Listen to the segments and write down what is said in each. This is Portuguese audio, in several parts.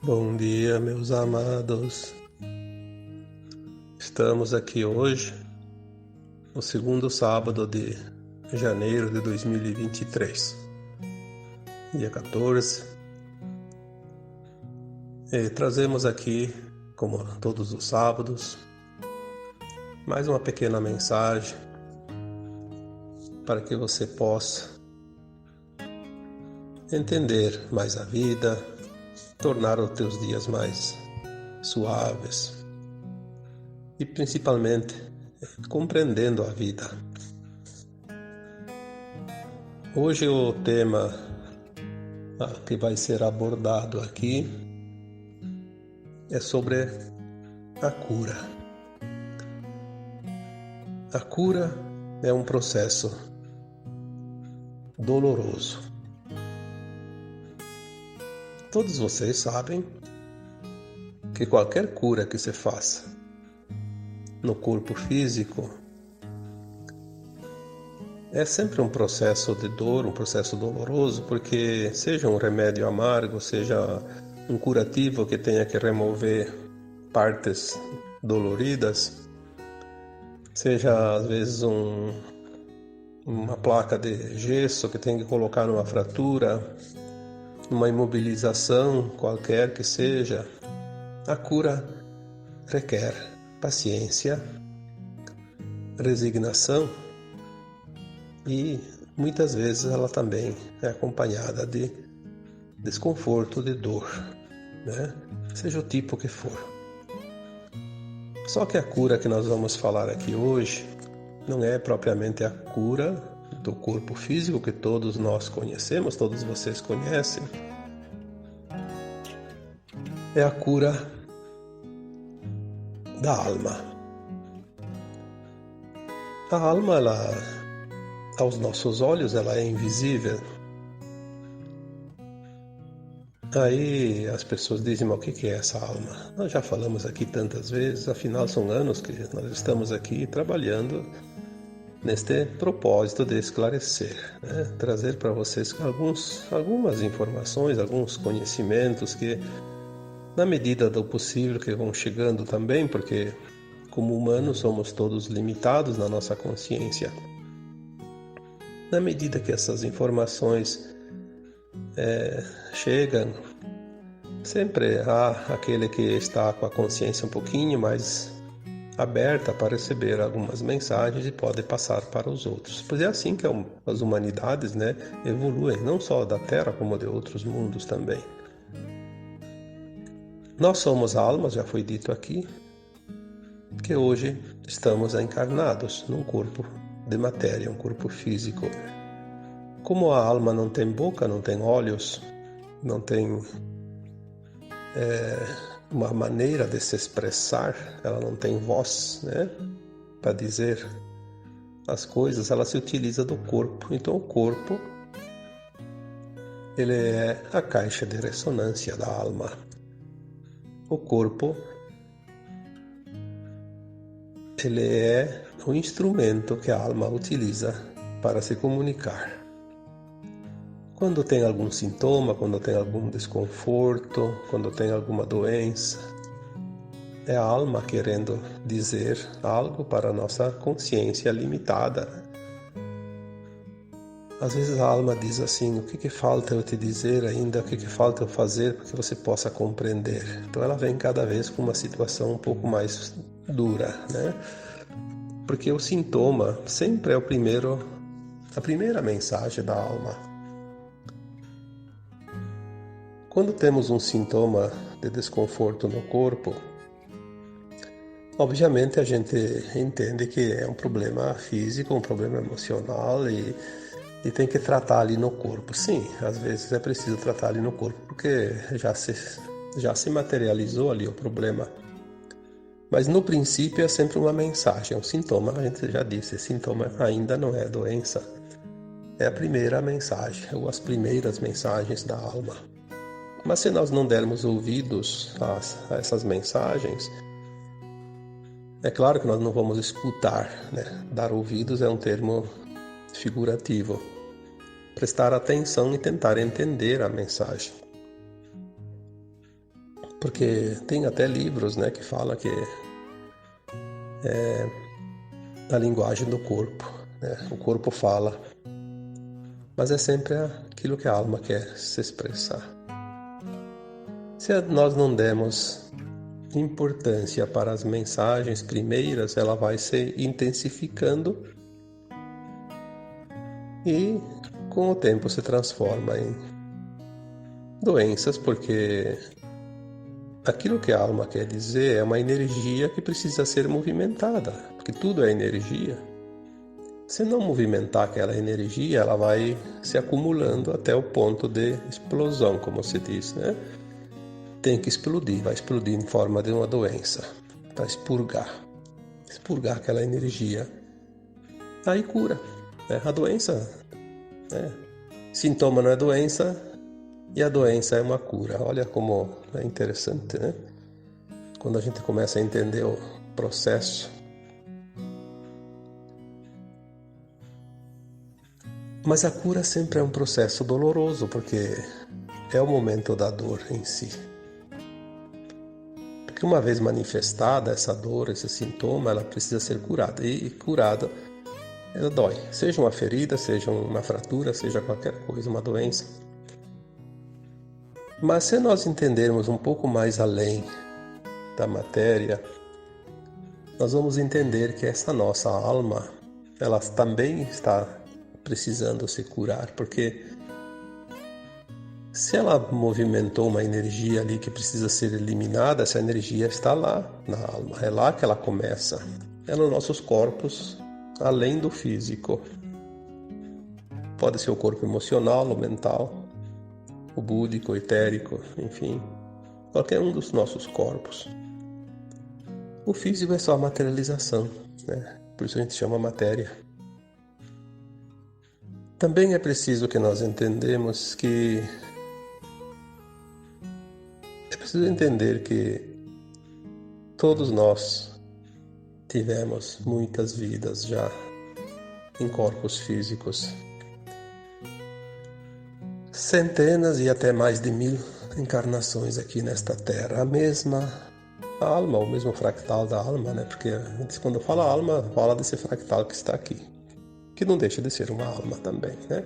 Bom dia, meus amados. Estamos aqui hoje, no segundo sábado de janeiro de 2023, dia 14. E trazemos aqui, como todos os sábados, mais uma pequena mensagem para que você possa entender mais a vida, tornar os teus dias mais suaves e principalmente compreendendo a vida. Hoje o tema que vai ser abordado aqui é sobre a cura. A cura é um processo doloroso. Todos vocês sabem que qualquer cura que se faça no corpo físico é sempre um processo de dor, um processo doloroso, porque seja um remédio amargo, seja um curativo que tenha que remover partes doloridas, seja às vezes uma placa de gesso que tem que colocar numa fratura, uma imobilização qualquer que seja, a cura requer paciência, resignação e muitas vezes ela também é acompanhada de desconforto, de dor, né? Seja o tipo que for. Só que a cura que nós vamos falar aqui hoje não é propriamente a cura do corpo físico que todos nós conhecemos, todos vocês conhecem. É a cura da alma. A alma, ela, aos nossos olhos, ela é invisível. Aí as pessoas dizem, mas o que é essa alma? Nós já falamos aqui tantas vezes, afinal são anos que nós estamos aqui trabalhando neste propósito de esclarecer, né? Trazer para vocês algumas informações, alguns conhecimentos que, na medida do possível, que vão chegando também, porque como humanos somos todos limitados na nossa consciência. Na medida que essas informações chegam, sempre há aquele que está com a consciência um pouquinho mais aberta para receber algumas mensagens e pode passar para os outros. Pois é assim que as humanidades, né, evoluem, não só da Terra como de outros mundos também. Nós somos almas, já foi dito aqui, que hoje estamos encarnados num corpo de matéria, um corpo físico. Como a alma não tem boca, não tem olhos, não tem uma maneira de se expressar, ela não tem voz, né, para dizer as coisas, ela se utiliza do corpo. Então o corpo, ele é a caixa de ressonância da alma. O corpo, ele é o instrumento que a alma utiliza para se comunicar. Quando tem algum sintoma, quando tem algum desconforto, quando tem alguma doença, é a alma querendo dizer algo para a nossa consciência limitada. Às vezes a alma diz assim, o que falta eu te dizer ainda, o que falta eu fazer para que você possa compreender. Então ela vem cada vez com uma situação um pouco mais dura, né? Porque o sintoma sempre é a primeira mensagem da alma. Quando temos um sintoma de desconforto no corpo, obviamente a gente entende que é um problema físico, um problema emocional e tem que tratar ali no corpo. Sim, às vezes é preciso tratar ali no corpo porque já se materializou ali o problema. Mas no princípio é sempre uma mensagem, um sintoma, a gente já disse, sintoma ainda não é doença. É a primeira mensagem, ou as primeiras mensagens da alma. Mas se nós não dermos ouvidos a essas mensagens, é claro que nós não vamos escutar, né? Dar ouvidos é um termo figurativo. Prestar atenção e tentar entender a mensagem. Porque tem até livros, né, que falam que é a linguagem do corpo, né? O corpo fala, mas é sempre aquilo que a alma quer se expressar. Se nós não demos importância para as mensagens primeiras, ela vai se intensificando e com o tempo se transforma em doenças, porque aquilo que a alma quer dizer é uma energia que precisa ser movimentada, porque tudo é energia. Se não movimentar aquela energia, ela vai se acumulando até o ponto de explosão, como se diz, né? Tem que explodir, vai explodir em forma de uma doença, para expurgar aquela energia. Aí cura, né? A doença, né? Sintoma não é doença e a doença é uma cura. Olha como é interessante, né? Quando a gente começa a entender o processo. Mas a cura sempre é um processo doloroso, porque é o momento da dor em si. Porque uma vez manifestada essa dor, esse sintoma, ela precisa ser curada. E curada, ela dói. Seja uma ferida, seja uma fratura, seja qualquer coisa, uma doença. Mas se nós entendermos um pouco mais além da matéria, nós vamos entender que essa nossa alma, ela também está precisando se curar, porque se ela movimentou uma energia ali que precisa ser eliminada, essa energia está lá na alma, é lá que ela começa, é nos nossos corpos, além do físico. Pode ser o corpo emocional, o mental, o búdico, o etérico, enfim, qualquer um dos nossos corpos. O físico é só a materialização, né? Por isso a gente chama matéria. Também é preciso que nós entendamos que é preciso entender que todos nós tivemos muitas vidas já em corpos físicos. Centenas e até mais de 1000 encarnações aqui nesta Terra. A mesma alma, o mesmo fractal da alma, né? Porque a gente, quando fala alma, fala desse fractal que está aqui, que não deixa de ser uma alma também, né?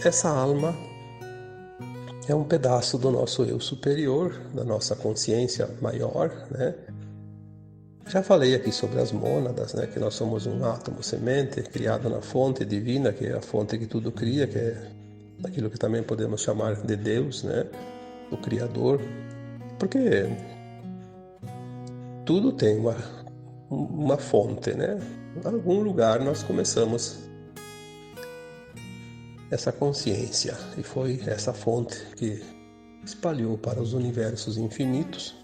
Essa alma é um pedaço do nosso eu superior, da nossa consciência maior, né? Já falei aqui sobre as mônadas, né? Que nós somos um átomo semente criado na fonte divina, que é a fonte que tudo cria, que é aquilo que também podemos chamar de Deus, né? O Criador. Porque tudo tem uma fonte, né? Em algum lugar nós começamos essa consciência e foi essa fonte que espalhou para os universos infinitos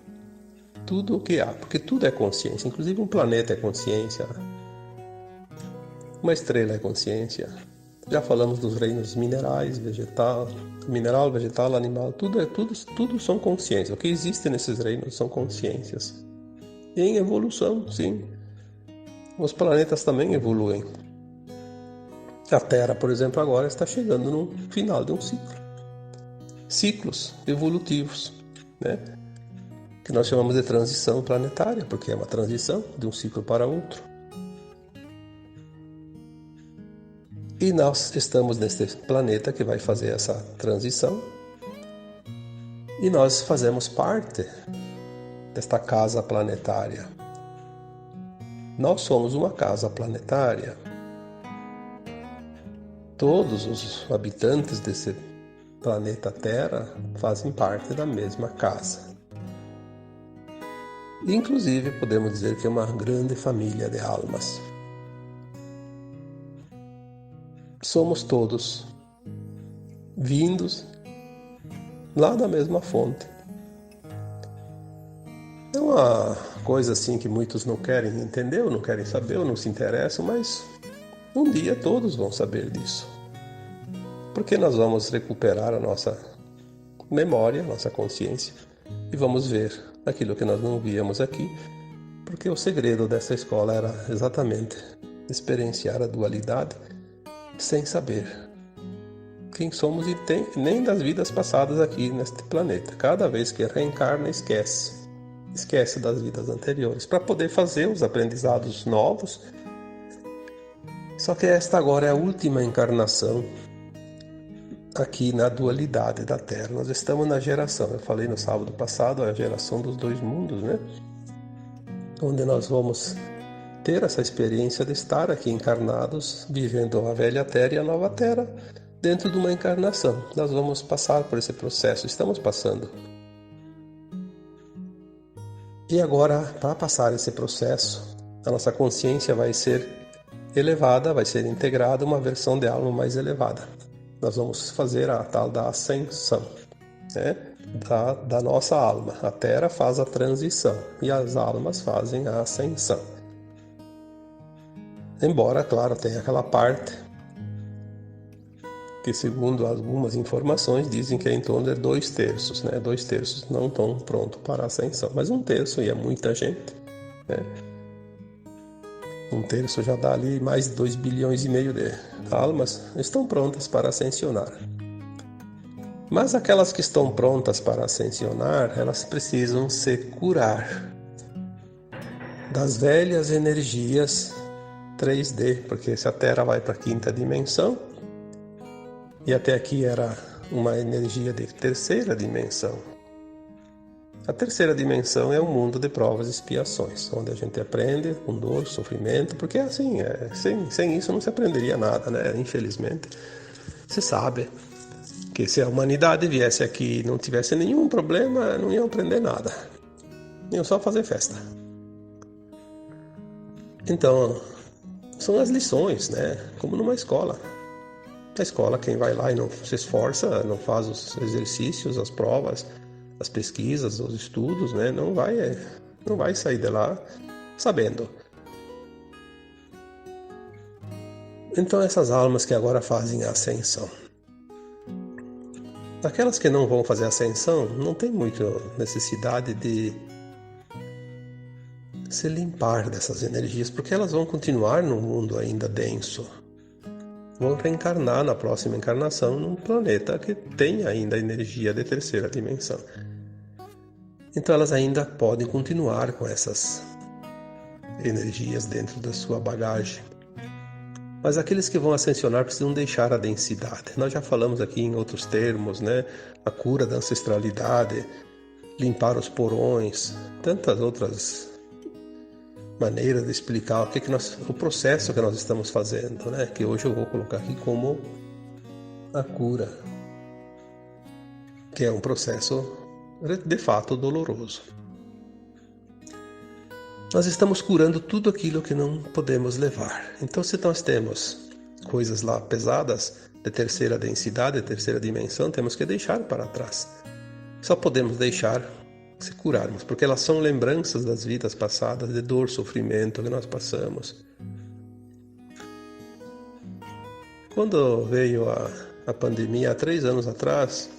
tudo o que há, porque tudo é consciência, inclusive um planeta é consciência, uma estrela é consciência. Já falamos dos reinos minerais, vegetal, animal, tudo são consciências. O que existe nesses reinos são consciências. E em evolução, sim. Os planetas também evoluem. A Terra, por exemplo, agora está chegando no final de um ciclo. Ciclos evolutivos, né? Que nós chamamos de transição planetária, porque é uma transição de um ciclo para outro. E nós estamos neste planeta que vai fazer essa transição. E nós fazemos parte desta casa planetária. Nós somos uma casa planetária. Todos os habitantes desse planeta Terra fazem parte da mesma casa. Inclusive, podemos dizer que é uma grande família de almas. Somos todos vindos lá da mesma fonte. É uma coisa assim que muitos não querem entender, ou não querem saber, ou não se interessam, mas um dia todos vão saber disso. Porque nós vamos recuperar a nossa memória, nossa consciência, e vamos ver aquilo que nós não víamos aqui, porque o segredo dessa escola era exatamente experienciar a dualidade sem saber quem somos e nem das vidas passadas aqui neste planeta. Cada vez que reencarna, esquece das vidas anteriores, para poder fazer os aprendizados novos. Só que esta agora é a última encarnação aqui na dualidade da Terra. Nós estamos na geração, eu falei no sábado passado, a geração dos dois mundos, né? Onde nós vamos ter essa experiência de estar aqui encarnados, vivendo a velha Terra e a nova Terra, dentro de uma encarnação. Nós vamos passar por esse processo, estamos passando. E agora, para passar esse processo, a nossa consciência vai ser elevada, vai ser integrada, uma versão de alma mais elevada. Nós vamos fazer a tal da ascensão, né? da nossa alma. A Terra faz a transição e as almas fazem a ascensão. Embora, claro, tenha aquela parte que, segundo algumas informações, dizem que é em torno de 2/3, né? 2/3 não estão prontos para a ascensão, mas 1/3, e é muita gente, né? 1/3 já dá ali mais de 2,5 bilhões de almas estão prontas para ascensionar. Mas aquelas que estão prontas para ascensionar, elas precisam se curar das velhas energias 3D, porque se a Terra vai para a 5ª dimensão, e até aqui era uma energia de 3ª dimensão. A 3ª dimensão é um mundo de provas e expiações, onde a gente aprende com dor, sofrimento, porque assim, sem isso não se aprenderia nada, né? Infelizmente. Se sabe que se a humanidade viesse aqui e não tivesse nenhum problema, não iam aprender nada. Iam só fazer festa. Então, são as lições, né? Como numa escola. Na escola, quem vai lá e não se esforça, não faz os exercícios, as provas, as pesquisas, os estudos, né? Não vai sair de lá sabendo. Então, essas almas que agora fazem a ascensão. Aquelas que não vão fazer a ascensão, não tem muita necessidade de se limpar dessas energias, porque elas vão continuar num mundo ainda denso. Vão reencarnar na próxima encarnação num planeta que tem ainda energia de 3ª dimensão. Então elas ainda podem continuar com essas energias dentro da sua bagagem. Mas aqueles que vão ascensionar precisam deixar a densidade. Nós já falamos aqui em outros termos, né? A cura da ancestralidade, limpar os porões, tantas outras maneiras de explicar o processo que nós estamos fazendo, né? Que hoje eu vou colocar aqui como a cura, que é um processo de fato doloroso. Nós estamos curando tudo aquilo que não podemos levar. Então, se nós temos coisas lá pesadas, de 3ª densidade, de 3ª dimensão, temos que deixar para trás. Só podemos deixar se curarmos, porque elas são lembranças das vidas passadas, de dor, sofrimento que nós passamos. Quando veio a pandemia, há 3 anos atrás,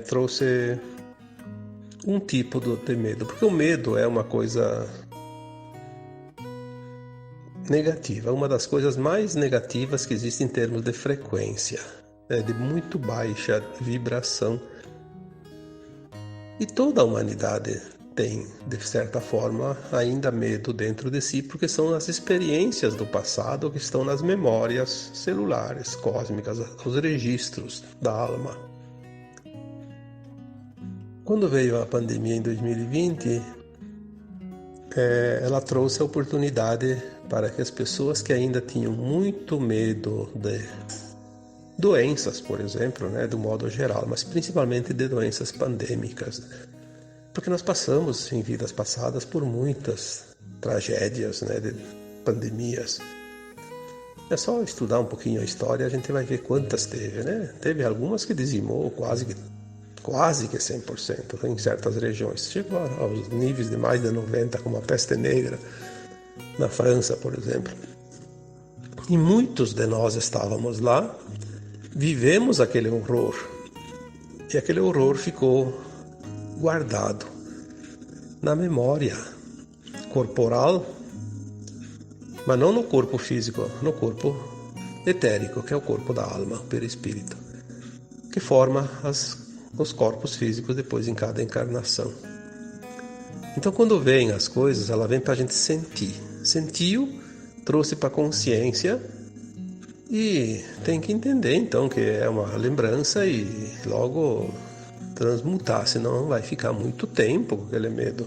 trouxe um tipo de medo, porque o medo é uma coisa negativa, uma das coisas mais negativas que existe em termos de frequência, de muito baixa vibração. E toda a humanidade tem, de certa forma, ainda medo dentro de si, porque são as experiências do passado que estão nas memórias celulares, cósmicas, os registros da alma. Quando veio a pandemia em 2020, ela trouxe a oportunidade para que as pessoas que ainda tinham muito medo de doenças, por exemplo, né, do modo geral, mas principalmente de doenças pandêmicas, porque nós passamos em vidas passadas por muitas tragédias, né, de pandemias. É só estudar um pouquinho a história, a gente vai ver quantas teve, né? Teve algumas que dizimou quase que 100% em certas regiões. Chegou aos níveis de mais de 90%, como a peste negra, na França, por exemplo. E muitos de nós estávamos lá, vivemos aquele horror. E aquele horror ficou guardado na memória corporal, mas não no corpo físico, no corpo etérico, que é o corpo da alma, o perispírito, que forma os corpos físicos depois em cada encarnação. Então, quando vem as coisas, ela vem para a gente sentir. Sentiu, trouxe para a consciência e tem que entender, então, que é uma lembrança e logo transmutar, senão vai ficar muito tempo com aquele medo.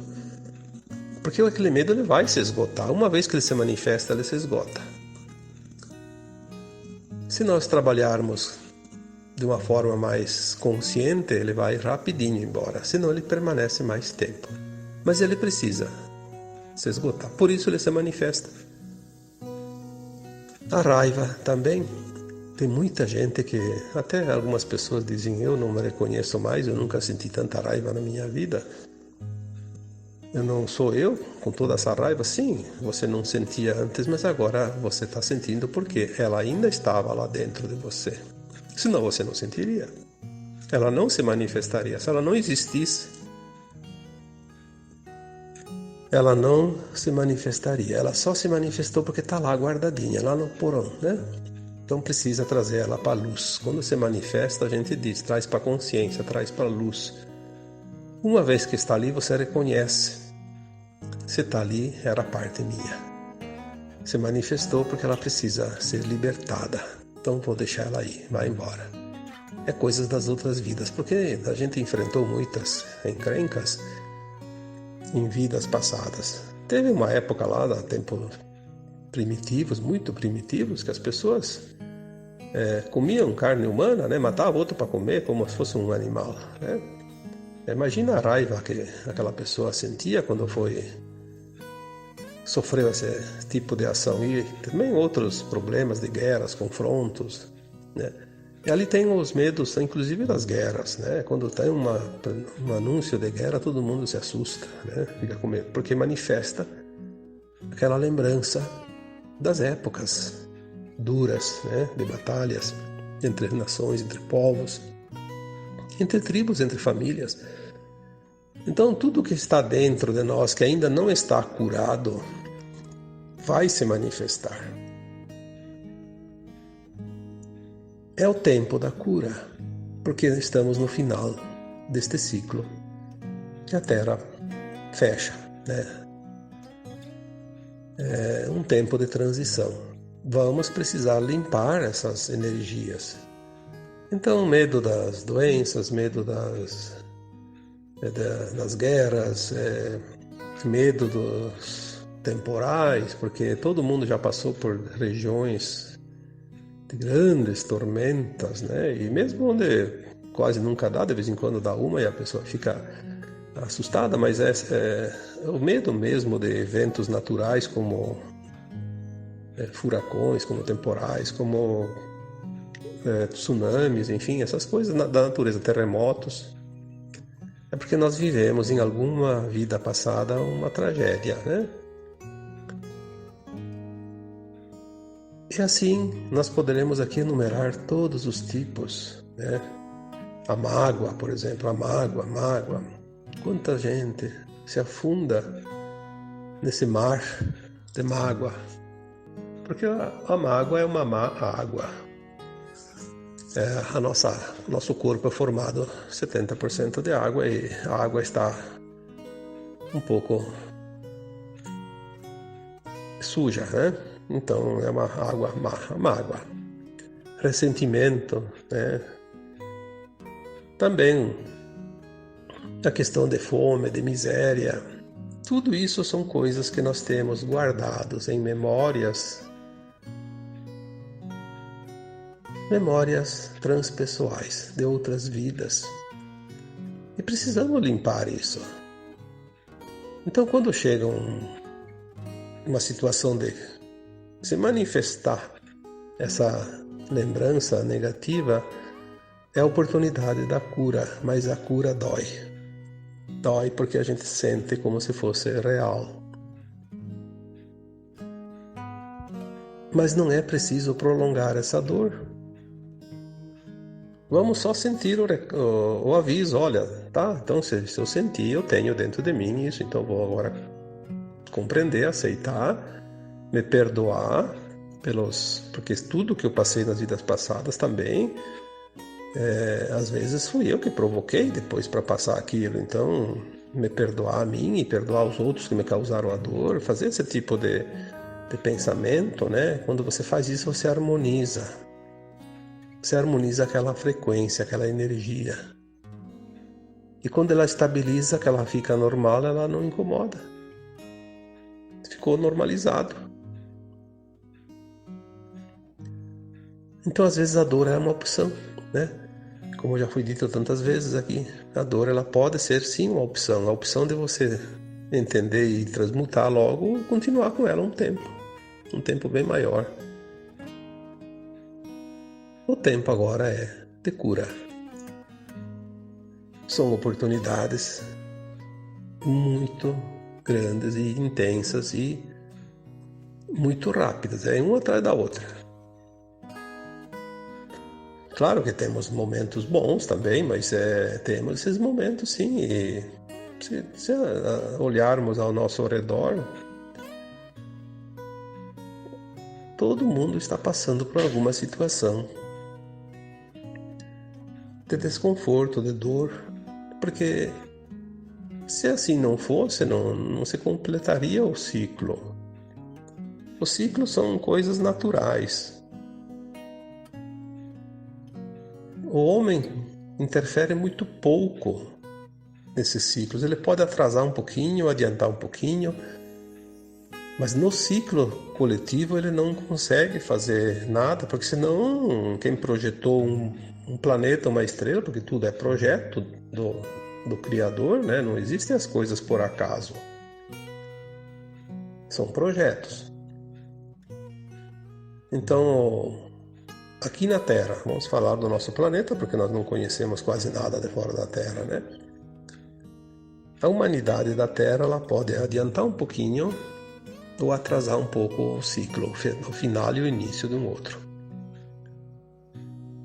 Porque aquele medo ele vai se esgotar. Uma vez que ele se manifesta, ele se esgota. Se nós trabalharmos de uma forma mais consciente, ele vai rapidinho embora, senão ele permanece mais tempo. Mas ele precisa se esgotar, por isso ele se manifesta. A raiva também. Tem muita gente que, até algumas pessoas dizem, eu não me reconheço mais, eu nunca senti tanta raiva na minha vida. Eu não sou eu com toda essa raiva? Sim, você não sentia antes, mas agora você está sentindo porque ela ainda estava lá dentro de você. Senão você não sentiria. Ela não se manifestaria. Se ela não existisse, ela não se manifestaria. Ela só se manifestou porque está lá guardadinha, lá no porão, né? Então precisa trazer ela para a luz. Quando se manifesta, a gente diz, traz para a consciência, traz para a luz. Uma vez que está ali, você reconhece. Se está ali, era parte minha. Se manifestou porque ela precisa ser libertada. Então vou deixar ela aí, vai embora. É coisas das outras vidas, porque a gente enfrentou muitas encrencas em vidas passadas. Teve uma época lá, tempos primitivos, muito primitivos, que as pessoas comiam carne humana, né? Matavam outro para comer como se fosse um animal, né? Imagina a raiva que aquela pessoa sentia quando sofreu esse tipo de ação. E também outros problemas de guerras, confrontos, né? E ali tem os medos, inclusive das guerras, né? Quando tem um anúncio de guerra, todo mundo se assusta, né? Fica com medo, porque manifesta aquela lembrança das épocas duras, né? De batalhas entre nações, entre povos, entre tribos, entre famílias. Então, tudo que está dentro de nós, que ainda não está curado, vai se manifestar. É o tempo da cura, porque estamos no final deste ciclo que a Terra fecha, né? É um tempo de transição. Vamos precisar limpar essas energias. Então, medo das doenças, medo das guerras, medo dos temporais, porque todo mundo já passou por regiões de grandes tormentas, né? E mesmo onde quase nunca dá, de vez em quando dá uma e a pessoa fica assustada, mas é o medo mesmo de eventos naturais como furacões, como temporais, como tsunamis, enfim, essas coisas da natureza, terremotos. É porque nós vivemos em alguma vida passada uma tragédia, né? E assim nós poderemos aqui enumerar todos os tipos, né? A mágoa, por exemplo, a mágoa. Quanta gente se afunda nesse mar de mágoa. Porque a mágoa é uma má água. Nosso corpo é formado 70% de água e a água está um pouco suja, né? Então é uma água mágoa. Ressentimento, né? Também a questão de fome, de miséria. Tudo isso são coisas que nós temos guardados em memórias transpessoais de outras vidas. E precisamos limpar isso. Então, quando chega uma situação de se manifestar essa lembrança negativa, é a oportunidade da cura, mas a cura dói. Dói porque a gente sente como se fosse real. Mas não é preciso prolongar essa dor. Vamos só sentir o aviso, olha, tá? Então se eu sentir, eu tenho dentro de mim isso, então vou agora compreender, aceitar, me perdoar porque tudo que eu passei nas vidas passadas também, às vezes fui eu que provoquei depois para passar aquilo. Então, me perdoar a mim e perdoar os outros que me causaram a dor, fazer esse tipo de pensamento, né? Quando você faz isso, você harmoniza. Você harmoniza aquela frequência, aquela energia. E quando ela estabiliza, que ela fica normal, ela não incomoda. Ficou normalizado. Então, às vezes, a dor é uma opção, né? Como já foi dito tantas vezes aqui, a dor ela pode ser sim uma opção. A opção de você entender e transmutar logo, continuar com ela um tempo bem maior. O tempo agora é de cura. São oportunidades muito grandes e intensas e muito rápidas, uma atrás da outra. Claro que temos momentos bons também, mas temos esses momentos sim, e se olharmos ao nosso redor, todo mundo está passando por alguma situação de desconforto, de dor, porque se assim não fosse, não se completaria o ciclo. Os ciclos são coisas naturais. O homem interfere muito pouco nesses ciclos. Ele pode atrasar um pouquinho, adiantar um pouquinho, mas no ciclo coletivo ele não consegue fazer nada, porque senão quem projetou um planeta, uma estrela, porque tudo é projeto do Criador, né? Não existem as coisas por acaso. São projetos. Então, aqui na Terra, vamos falar do nosso planeta, porque nós não conhecemos quase nada de fora da Terra, né? A humanidade da Terra ela pode adiantar um pouquinho ou atrasar um pouco o ciclo, o final e o início de um outro.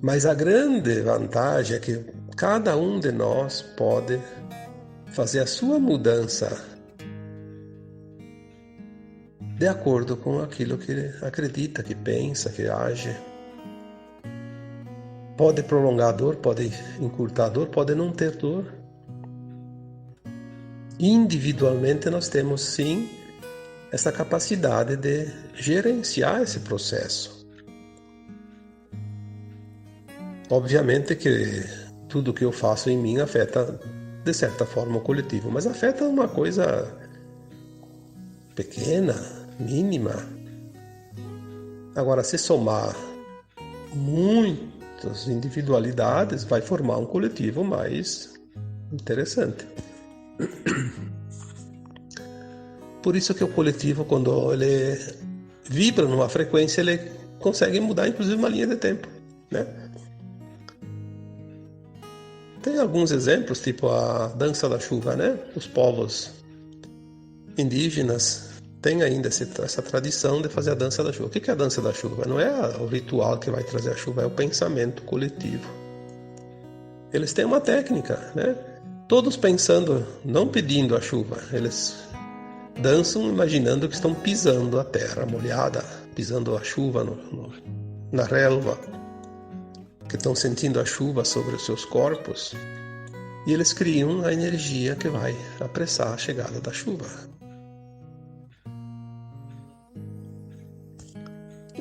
Mas a grande vantagem é que cada um de nós pode fazer a sua mudança de acordo com aquilo que acredita, que pensa, que age. Pode prolongar a dor, pode encurtar a dor, pode não ter dor. Individualmente nós temos sim essa capacidade de gerenciar esse processo. Obviamente que tudo que eu faço em mim afeta de certa forma o coletivo, mas afeta uma coisa pequena, mínima. Agora, se somar muitas individualidades, vai formar um coletivo mais interessante. Por isso que o coletivo, quando ele vibra numa frequência, ele consegue mudar inclusive uma linha de tempo, né? Tem alguns exemplos, tipo a dança da chuva, né? Os povos indígenas têm ainda essa tradição de fazer a dança da chuva. O que é a dança da chuva? Não é o ritual que vai trazer a chuva, é o pensamento coletivo. Eles têm uma técnica, né? Todos pensando, não pedindo a chuva, eles dançam imaginando que estão pisando a terra molhada, pisando a chuva na relva, que estão sentindo a chuva sobre os seus corpos, e eles criam a energia que vai apressar a chegada da chuva.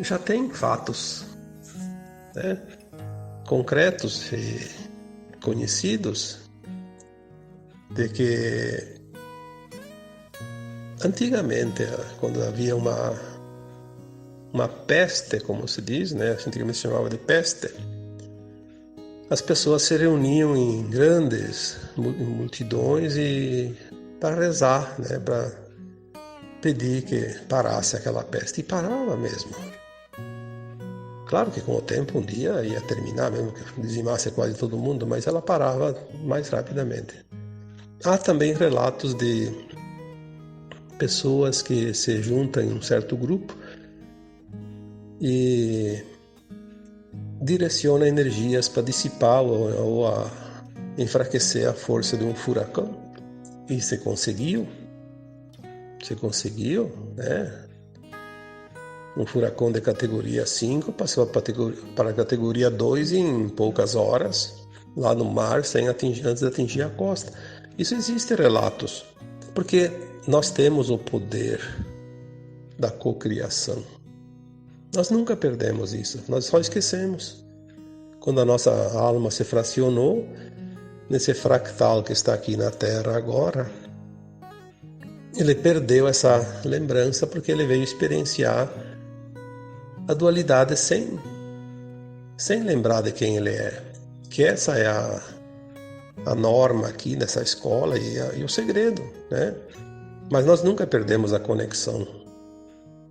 Já tem fatos, né, concretos e conhecidos de que antigamente, quando havia uma peste, como se diz, né, antigamente se chamava de peste, as pessoas se reuniam em grandes multidões e para rezar, né, para pedir que parasse aquela peste, e parava mesmo. Claro que com o tempo um dia ia terminar, mesmo que dizimasse quase todo mundo, mas ela parava mais rapidamente. Há também relatos de pessoas que se juntam em um certo grupo e direcionam energias para dissipar ou a enfraquecer a força de um furacão. E se conseguiu, né? um furacão de categoria 5 passou para a categoria 2 em poucas horas, lá no mar, antes de atingir a costa. Isso existe relatos, porque nós temos o poder da cocriação. Nós nunca perdemos isso, nós só esquecemos. Quando a nossa alma se fracionou, nesse fractal que está aqui na Terra agora, ele perdeu essa lembrança porque ele veio experienciar a dualidade sem lembrar de quem ele é. Que essa é a norma aqui nessa escola e o segredo, né? Mas nós nunca perdemos a conexão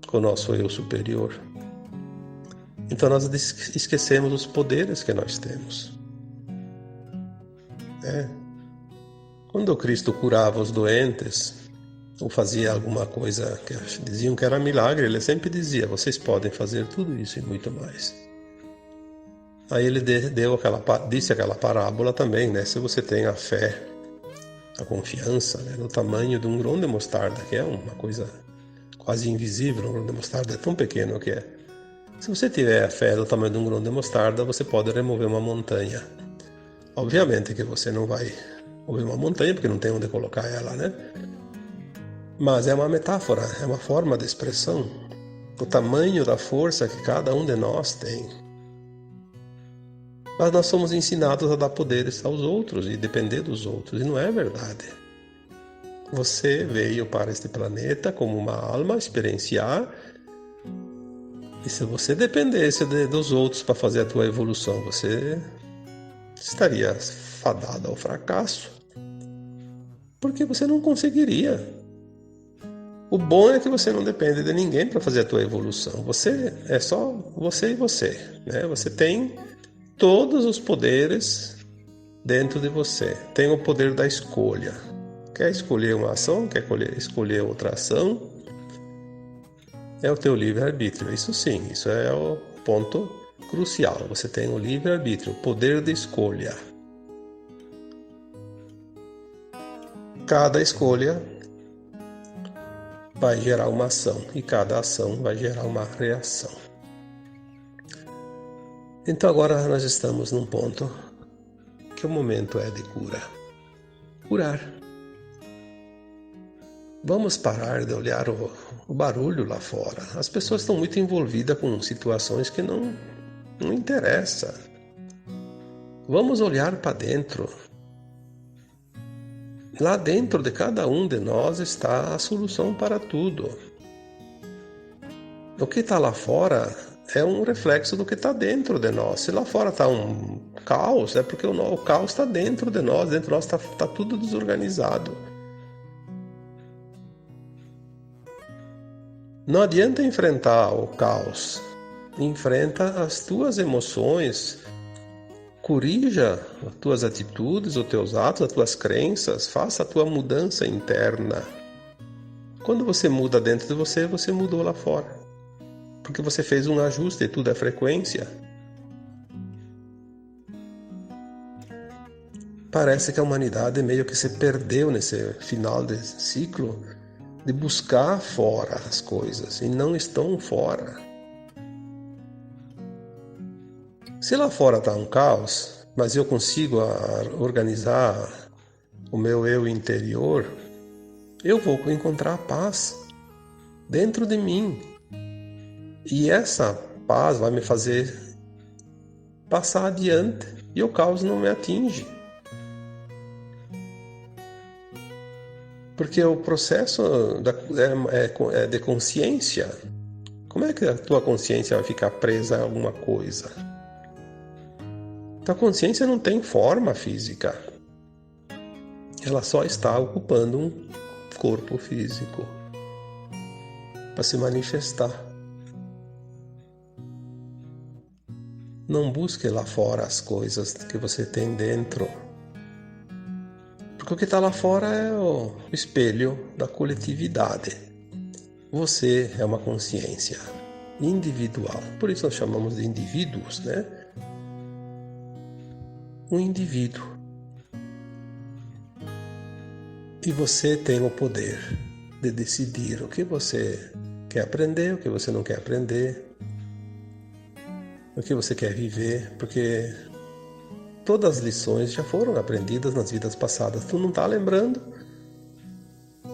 com o nosso eu superior. Então nós esquecemos os poderes que nós temos. Quando o Cristo curava os doentes, ou fazia alguma coisa que diziam que era milagre, ele sempre dizia: vocês podem fazer tudo isso e muito mais. Aí ele disse aquela parábola também, né? Se você tem a fé, a confiança, né, no tamanho de um grão de mostarda, que é uma coisa quase invisível, um grão de mostarda é tão pequeno que é. Se você tiver a fé do tamanho de um grão de mostarda, você pode remover uma montanha. Obviamente que você não vai mover uma montanha, porque não tem onde colocar ela, né? Mas é uma metáfora, é uma forma de expressão. O tamanho da força que cada um de nós tem. Mas nós somos ensinados a dar poderes aos outros e depender dos outros, e não é verdade. Você veio para este planeta como uma alma experienciar, e se você dependesse dos outros para fazer a tua evolução, você estaria fadado ao fracasso, porque você não conseguiria. O bom é que você não depende de ninguém para fazer a tua evolução. Você é só você e você, né? Você tem todos os poderes dentro de você. Tem o poder da escolha. Quer escolher uma ação? Quer escolher outra ação? É o teu livre-arbítrio. Isso sim, isso é o ponto crucial. Você tem o livre-arbítrio, o poder de escolha. Cada escolha vai gerar uma ação e cada ação vai gerar uma reação. Então agora nós estamos num ponto que o momento é de cura. Curar. Vamos parar de olhar o barulho lá fora. As pessoas estão muito envolvidas com situações que não interessam. Vamos olhar para dentro. Lá dentro de cada um de nós está a solução para tudo. O que está lá fora é um reflexo do que está dentro de nós. Se lá fora está um caos, é porque o caos está dentro de nós. Dentro de nós está tudo desorganizado. Não adianta enfrentar o caos. Enfrenta as tuas emoções. Corrija as tuas atitudes, os teus atos, as tuas crenças. Faça a tua mudança interna. Quando você muda dentro de você, você mudou lá fora. Porque você fez um ajuste, tudo é frequência. Parece que a humanidade meio que se perdeu nesse final de ciclo de buscar fora as coisas e não estão fora. Se lá fora está um caos, mas eu consigo organizar o meu eu interior, eu vou encontrar a paz dentro de mim. E essa paz vai me fazer passar adiante e o caos não me atinge. Porque o processo é de consciência. Como é que a tua consciência vai ficar presa a alguma coisa? Tua consciência não tem forma física. Ela só está ocupando um corpo físico para se manifestar. Não busque lá fora as coisas que você tem dentro. Porque o que está lá fora é o espelho da coletividade. Você é uma consciência individual. Por isso nós chamamos de indivíduos, né? Um indivíduo. E você tem o poder de decidir o que você quer aprender, o que você não quer aprender, o que você quer viver, porque todas as lições já foram aprendidas nas vidas passadas. Tu não está lembrando,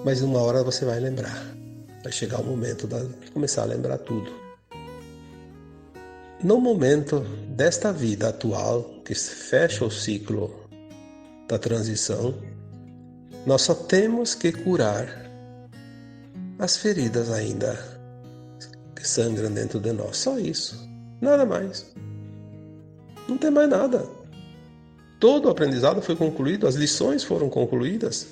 mas uma hora você vai lembrar. Vai chegar o momento de começar a lembrar tudo. No momento desta vida atual, que fecha o ciclo da transição, nós só temos que curar as feridas ainda que sangram dentro de nós. Só isso. Nada mais. Não tem mais nada. Todo o aprendizado foi concluído, as lições foram concluídas.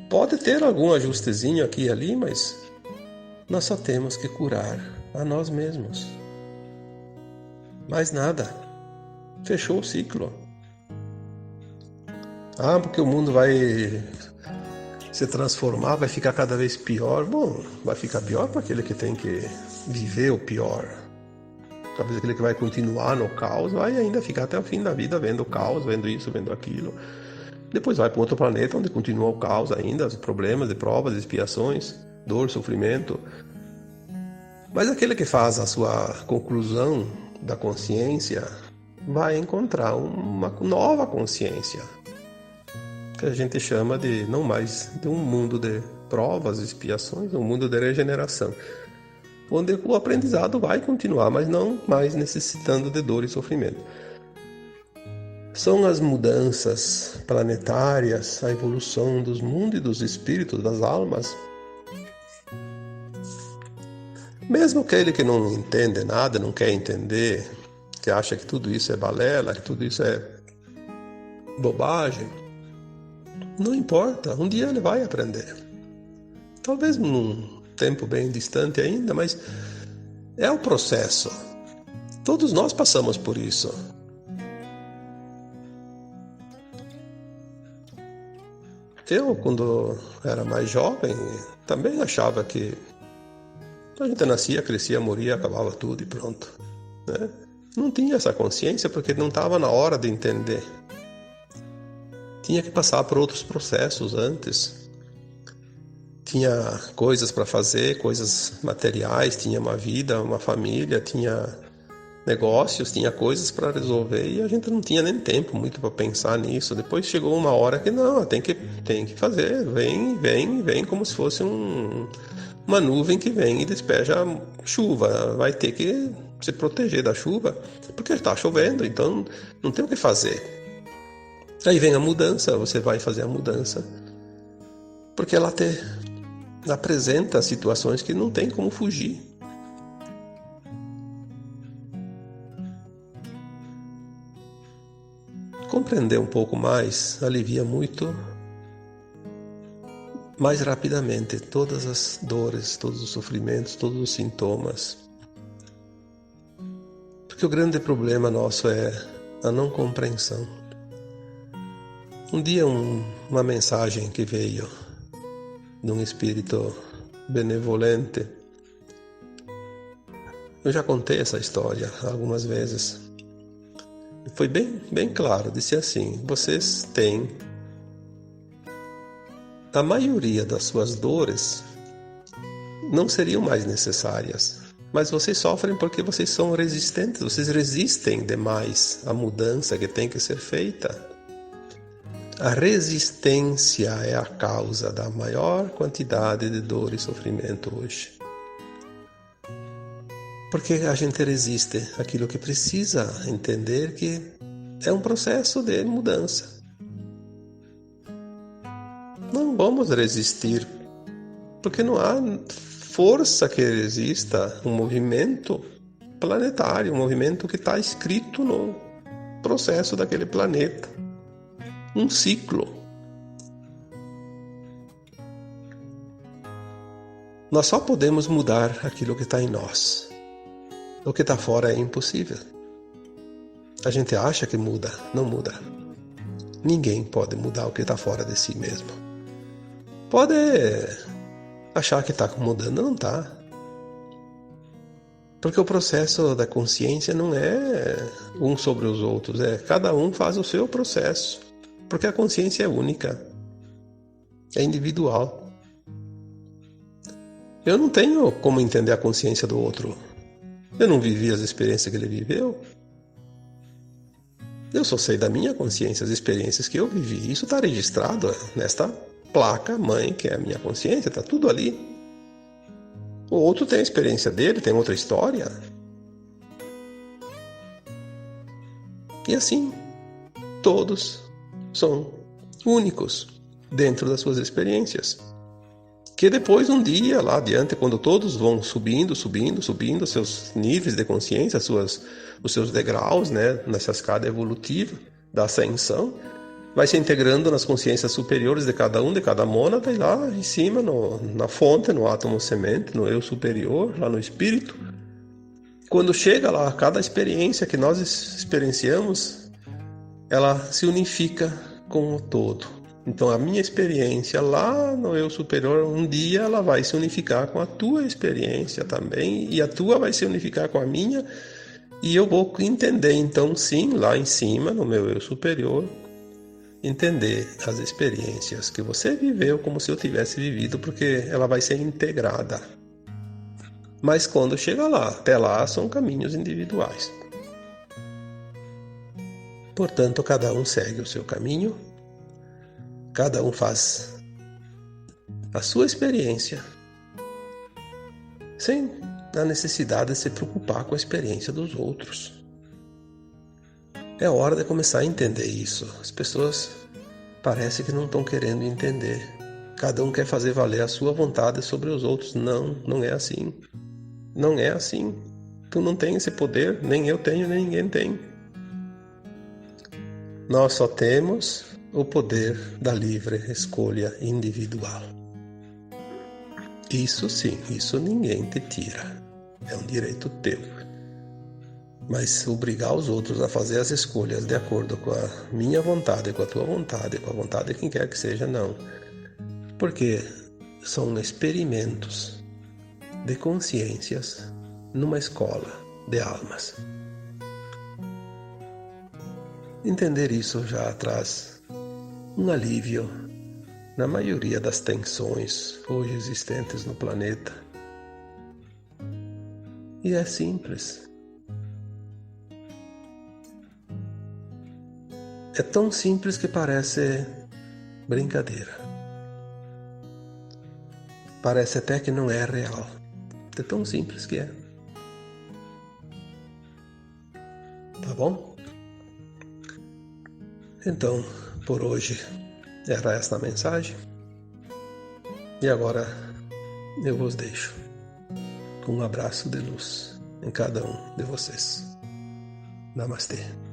Pode ter algum ajustezinho aqui e ali, mas nós só temos que curar a nós mesmos. Mais nada. Fechou o ciclo. Porque o mundo vai se transformar, vai ficar cada vez pior. Bom, vai ficar pior para aquele que tem que viver o pior. Talvez aquele que vai continuar no caos, vai ainda ficar até o fim da vida vendo o caos, vendo isso, vendo aquilo. Depois vai para outro planeta onde continua o caos ainda, os problemas, de provas, expiações, dor, sofrimento. Mas aquele que faz a sua conclusão da consciência vai encontrar uma nova consciência, que a gente chama de não mais de um mundo de provas, expiações, um mundo de regeneração, onde o aprendizado vai continuar, mas não mais necessitando de dor e sofrimento. São as mudanças planetárias, a evolução dos mundos e dos espíritos, das almas. Mesmo aquele que não entende nada, não quer entender, que acha que tudo isso é balela, que tudo isso é bobagem, não importa, um dia ele vai aprender. Talvez num tempo bem distante ainda, mas é o processo. Todos nós passamos por isso. Eu, quando era mais jovem, também achava que a gente nascia, crescia, morria, acabava tudo e pronto, né? Não tinha essa consciência porque não estava na hora de entender. Tinha que passar por outros processos antes. Tinha coisas para fazer, coisas materiais, tinha uma vida, uma família, tinha negócios, tinha coisas para resolver e a gente não tinha nem tempo muito para pensar nisso. Depois chegou uma hora que não, tem que fazer, vem como se fosse uma nuvem que vem e despeja chuva. Vai ter que se proteger da chuva porque está chovendo, então não tem o que fazer. Aí vem a mudança, você vai fazer a mudança porque ela te apresenta situações que não tem como fugir. Compreender um pouco mais alivia muito mais rapidamente todas as dores, todos os sofrimentos, todos os sintomas. Porque o grande problema nosso é a não compreensão. Um dia uma mensagem que veio de um espírito benevolente. Eu já contei essa história algumas vezes. Foi bem claro, disse assim: vocês têm a maioria das suas dores não seriam mais necessárias, mas vocês sofrem porque vocês são resistentes, vocês resistem demais à mudança que tem que ser feita. A resistência é a causa da maior quantidade de dor e sofrimento hoje. Porque a gente resiste àquilo que precisa entender que é um processo de mudança. Não vamos resistir, porque não há força que resista um movimento planetário, um movimento que está escrito no processo daquele planeta. Um ciclo. Nós só podemos mudar aquilo que está em nós. O que está fora é impossível. A gente acha que muda, não muda. Ninguém pode mudar o que está fora de si mesmo. Pode achar que está mudando, não está. Porque o processo da consciência não é um sobre os outros, cada um faz o seu processo. Porque a consciência é única, é individual. Eu não tenho como entender a consciência do outro. Eu não vivi as experiências que ele viveu. Eu só sei da minha consciência, as experiências que eu vivi. Isso está registrado nesta placa mãe, que é a minha consciência, está tudo ali. O outro tem a experiência dele, tem outra história. E assim, todos são únicos dentro das suas experiências. Que depois, um dia, lá adiante, quando todos vão subindo seus níveis de consciência, os seus degraus, né, nessa escada evolutiva da ascensão, vai se integrando nas consciências superiores de cada mônada, e lá em cima, na fonte, no átomo semente, no eu superior, lá no espírito. Quando chega lá, cada experiência que nós experienciamos, ela se unifica com o todo. Então a minha experiência lá no eu superior, um dia ela vai se unificar com a tua experiência também, e a tua vai se unificar com a minha, e eu vou entender, então sim, lá em cima, no meu eu superior, entender as experiências que você viveu como se eu tivesse vivido, porque ela vai ser integrada. Mas quando chega lá, até lá são caminhos individuais. Portanto, cada um segue o seu caminho, cada um faz a sua experiência, sem a necessidade de se preocupar com a experiência dos outros. É hora de começar a entender isso. As pessoas parece que não estão querendo entender. Cada um quer fazer valer a sua vontade sobre os outros. Não, não é assim. Não é assim. Tu não tem esse poder, nem eu tenho, nem ninguém tem. Nós só temos o poder da livre escolha individual. Isso sim, isso ninguém te tira. É um direito teu. Mas obrigar os outros a fazer as escolhas de acordo com a minha vontade, com a tua vontade, com a vontade de quem quer que seja, não. Porque são experimentos de consciências numa escola de almas. Entender isso já traz um alívio na maioria das tensões hoje existentes no planeta. E é simples. É tão simples que parece brincadeira. Parece até que não é real. É tão simples que é. Tá bom? Então, por hoje era esta a mensagem. E agora eu vos deixo com um abraço de luz em cada um de vocês. Namastê.